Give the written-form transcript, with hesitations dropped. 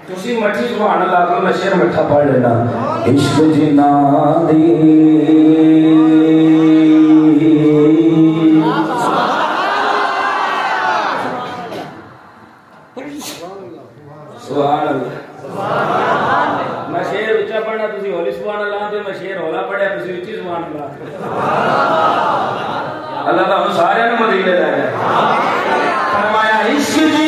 तुसी मठी सुभान अल्लाह को मैं शेर मिठा पढ़ लेना। इश्क जिना दी सुभान अल्लाह। मैं शेर उच्चा पढ़ना तुसी होली सुभान अल्लाह ते मैं शेर होला पढ़या तुसी उच्ची सुभान अल्लाह। अल्लाह दा सारे ने मदीने लै गया। फरमाया इश्क